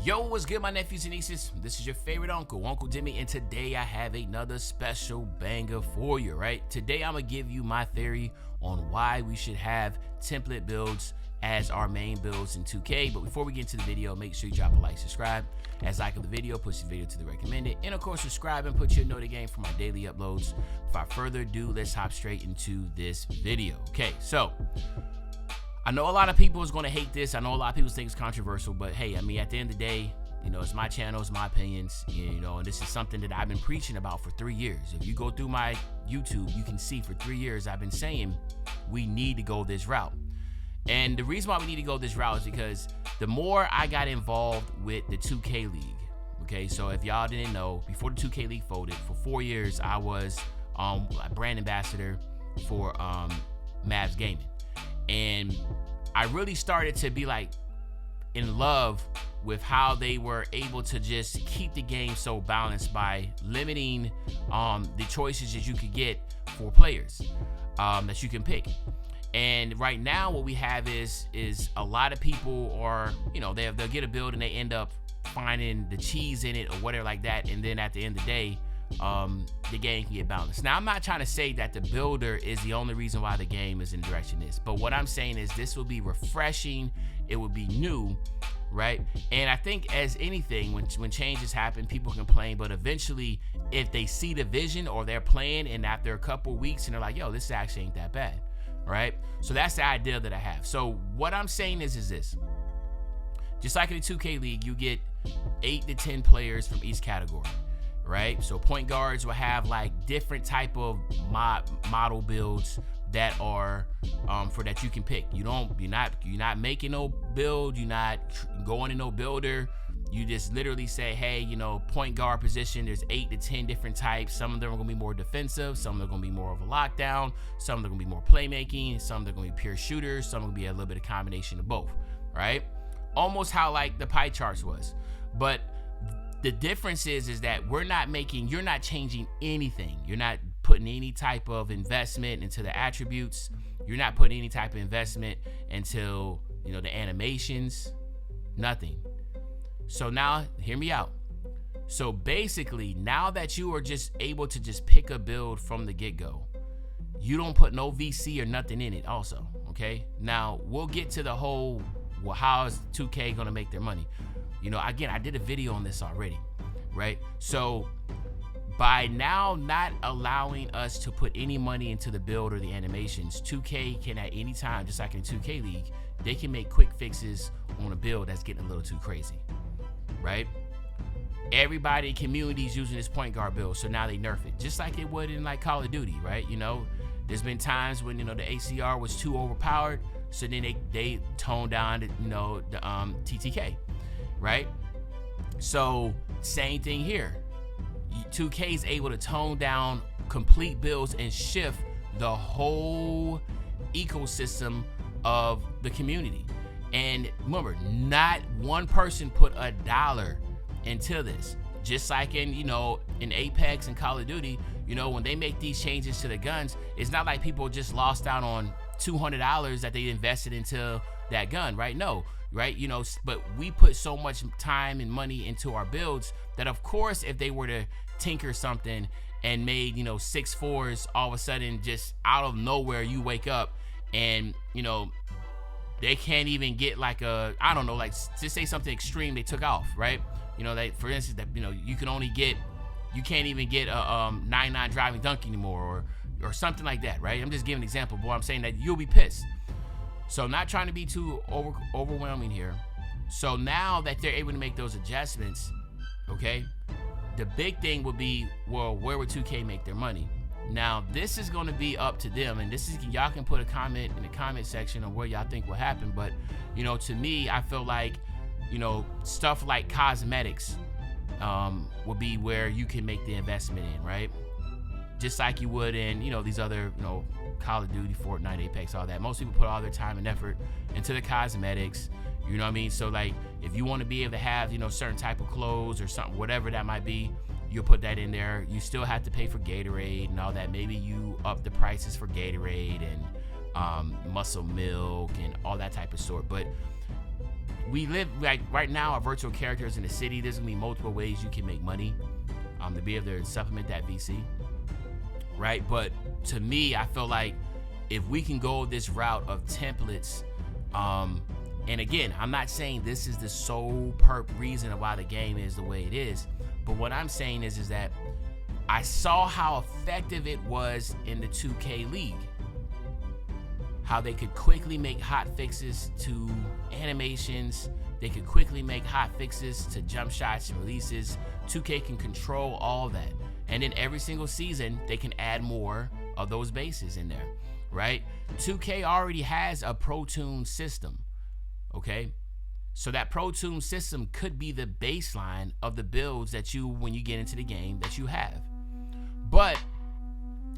Yo, what's good, my nephews and nieces? This is your favorite uncle, Uncle Jimmy, and today I have another special banger for you, right? Today I'm gonna give you my theory on why we should have template builds as our main builds in 2K. But before we get into the video, make sure you drop a like, subscribe. As like of the video, push the video to the recommended, and of course subscribe and put your note again for my daily uploads. Without further ado, let's hop straight into this video. Okay, so I know a lot of people is going to hate this. I know a lot of people think it's controversial, but hey, I mean, at the end of the day, you know, it's my channel, it's my opinions, you know, and this is something that I've been preaching about for 3 years. If you go through my YouTube, you can see for 3 years I've been saying we need to go this route. And the reason why we need to go this route is because the more I got involved with the 2K League, okay, so if y'all didn't know, before the 2K League folded, for 4 years, I was a brand ambassador for Mavs Gaming. And I really started to be like in love with how they were able to just keep the game so balanced by limiting the choices that you could get for players that you can pick. And right now what we have is a lot of people are, you know, they'll get a build and they end up finding the cheese in it or whatever like that, and then at the end of the day the game can get balanced. Now, I'm not trying to say that the builder is the only reason why the game is in the direction it is, but what I'm saying is this will be refreshing, it will be new, right? And I think as anything, when changes happen, people complain, but eventually if they see the vision or they're playing and after a couple weeks and they're like, yo, this actually ain't that bad, right? So that's the idea that I have. So what I'm saying is this: just like in the 2K League, you get 8 to 10 players from each category, right? So point guards will have like different type of model builds that are for that you can pick. You're not making no build, you're not going to no builder. You just literally say, hey, you know, point guard position, there's 8 to 10 different types. Some of them are gonna be more defensive, some of them are gonna be more of a lockdown, some of them are gonna be more playmaking, some of them are gonna be pure shooters, some are gonna be a little bit of combination of both, right? Almost how like the pie charts was. But the difference is that you're not changing anything. You're not putting any type of investment into the attributes. You're not putting any type of investment until, you know, the animations, nothing. So now, hear me out. So basically, now that you are just able to just pick a build from the get-go, you don't put no VC or nothing in it also, okay? Now, we'll get to the whole, well, how is 2K gonna make their money? You know, again, I did a video on this already, right? So by now not allowing us to put any money into the build or the animations, 2K can at any time, just like in 2K League, they can make quick fixes on a build that's getting a little too crazy, right? Everybody in community is using this point guard build, so now they nerf it, just like they would in like Call of Duty, right? You know, there's been times when, you know, the ACR was too overpowered, so then they toned down, you know, the TTK. Right? So same thing here. 2K is able to tone down complete builds and shift the whole ecosystem of the community. And remember, not one person put $1 into this. Just like in, you know, in Apex and Call of Duty, you know, when they make these changes to the guns, it's not like people just lost out on $200 that they invested into that gun, right? No. Right, you know, but we put so much time and money into our builds that, of course, if they were to tinker something and made, you know, 6-4s, all of a sudden, just out of nowhere, you wake up and, you know, they can't even get like a, I don't know, like just say something extreme they took off, right? You know, they, for instance, that, you know, you can't even get a 9-9 driving dunk anymore, or something like that, right? I'm just giving an example, boy. I'm saying that you'll be pissed. So not trying to be too overwhelming here. So now that they're able to make those adjustments, okay, the big thing would be, well, where would 2K make their money? Now, this is going to be up to them, and this is, y'all can put a comment in the comment section on where y'all think will happen. But, you know, to me, I feel like, you know, stuff like cosmetics would be where you can make the investment in, right? Just like you would in, you know, these other, you know, Call of Duty, Fortnite, Apex, all that. Most people put all their time and effort into the cosmetics, you know what I mean? So like, if you want to be able to have, you know, certain type of clothes or something, whatever that might be, you'll put that in there. You still have to pay for Gatorade and all that. Maybe you up the prices for Gatorade and Muscle Milk and all that type of sort. But we live, like right now, our virtual characters in the city, there's gonna be multiple ways you can make money to be able to supplement that VC, right? But to me, I feel like if we can go this route of templates, and again, I'm not saying this is the sole reason of why the game is the way it is, but what I'm saying is that I saw how effective it was in the 2K League. How they could quickly make hot fixes to animations. They could quickly make hot fixes to jump shots and releases. 2K can control all that. And then every single season, they can add more of those bases in there, right? 2K already has a Pro Tune system, okay? So that Pro Tune system could be the baseline of the builds that you, when you get into the game, that you have. But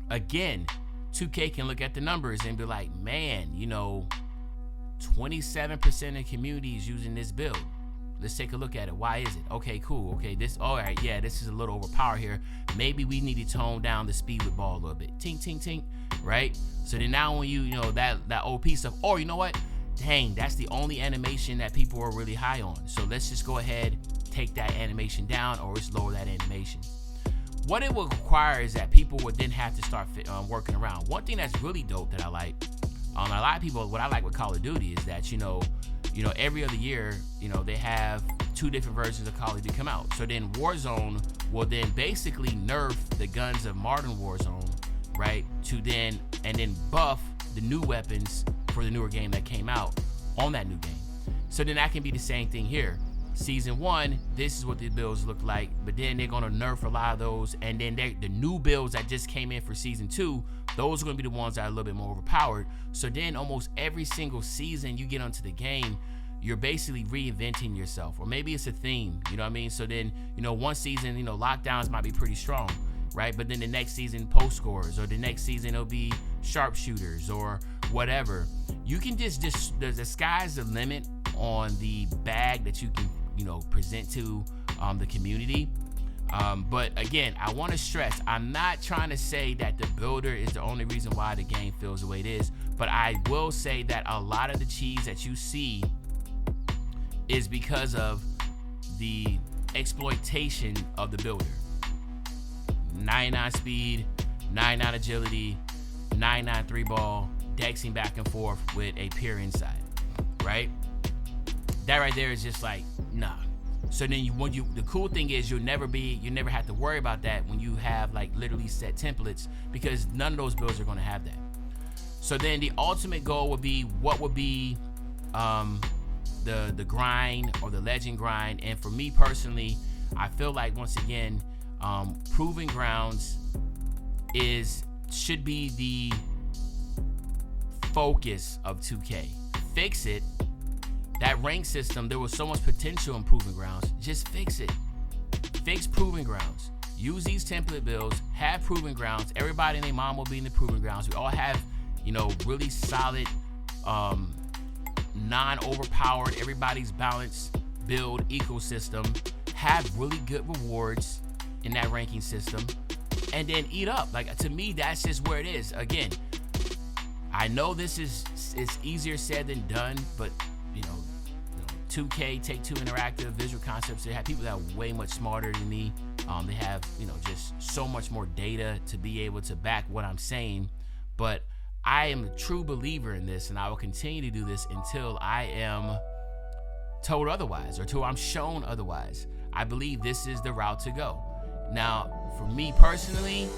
again, 2K can look at the numbers and be like, man, 27% of the community is using this build. Let's take a look at it. Why is it? Okay, cool. Okay, all right, yeah, this is a little overpowered here. Maybe we need to tone down the speed with ball a little bit. Tink, tink, tink, right? So then now when that OP stuff, or you know what? Dang, that's the only animation that people are really high on. So let's just go ahead, take that animation down, or let's lower that animation. What it would require is that people would then have to start working around. One thing that's really dope that I like, a lot of people, what I like with Call of Duty is that, every other year, they have 2 different versions of Call of Duty come out. So then Warzone will then basically nerf the guns of modern Warzone, right? And then buff the new weapons for the newer game that came out on that new game. So then that can be the same thing here. Season 1, this is what the builds look like, but then they're gonna nerf a lot of those, and then the new builds that just came in for Season 2, those are gonna be the ones that are a little bit more overpowered. So then almost every single season you get onto the game, you're basically reinventing yourself, or maybe it's a theme, you know what I mean? So then, one season, lockdowns might be pretty strong, right? But then the next season, post scores, or the next season it'll be sharpshooters or whatever. You can just the sky's the limit on the bag that you can present to the community. But again, I want to stress, I'm not trying to say that the builder is the only reason why the game feels the way it is, but I will say that a lot of the cheese that you see is because of the exploitation of the builder. 99 speed, 99 agility, 99 3 ball, dexing back and forth with a pure inside, right? That right there is just like, nah. So then the cool thing is you never have to worry about that when you have like literally set templates, because none of those builds are going to have that. So then the ultimate goal would be, what would be the grind or the legend grind. And for me personally, I feel like, once again, Proving Grounds should be the focus of 2K. Fix it. That rank system, there was so much potential in Proving Grounds. Just fix it. Fix Proving Grounds. Use these template builds. Have Proving Grounds. Everybody and their mom will be in the Proving Grounds. We all have, really solid, non-overpowered, everybody's balanced build ecosystem. Have really good rewards in that ranking system, and then eat up. Like, to me, that's just where it is. Again, I know this is easier said than done, but 2K, Take-Two Interactive, Visual Concepts, they have people that are way much smarter than me. They have, just so much more data to be able to back what I'm saying. But I am a true believer in this, and I will continue to do this until I am told otherwise, or till I'm shown otherwise. I believe this is the route to go. Now, for me personally,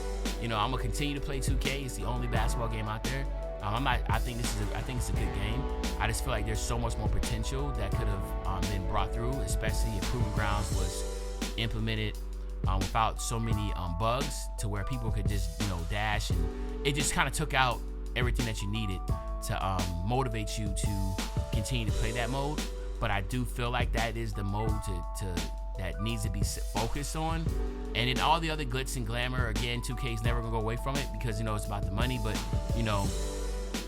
I'm gonna continue to play 2K. It's the only basketball game out there. I think it's a good game. I just feel like there's so much more potential that could have been brought through, especially if Proving Grounds was implemented without so many bugs, to where people could just dash, and it just kind of took out everything that you needed to motivate you to continue to play that mode. But I do feel like that is the mode that needs to be focused on. And in all the other glitz and glamour, again, 2K is never gonna go away from it, because it's about the money. But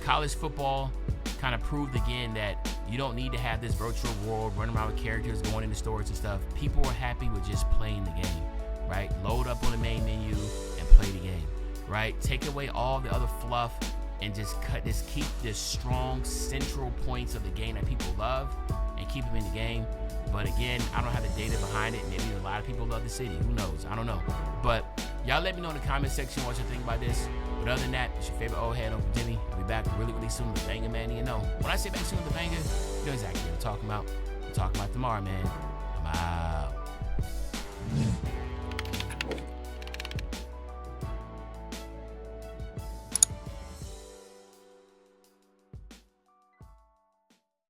college football kind of proved again that you don't need to have this virtual world, running around with characters, going into stores and stuff. People are happy with just playing the game, right? Load up on the main menu and play the game, right? Take away all the other fluff and just keep the strong central points of the game that people love. and keep him in the game. But again, I don't have the data behind it. Maybe a lot of people love the city. Who knows? I don't know. But y'all let me know in the comment section what you think about this. But other than that, it's your favorite old head, Uncle Jimmy. I'll be back really, really soon with the banger, man. You know, when I say back soon with the banger, you know exactly what I'm talking about. I'm talking about tomorrow, man. I'm out.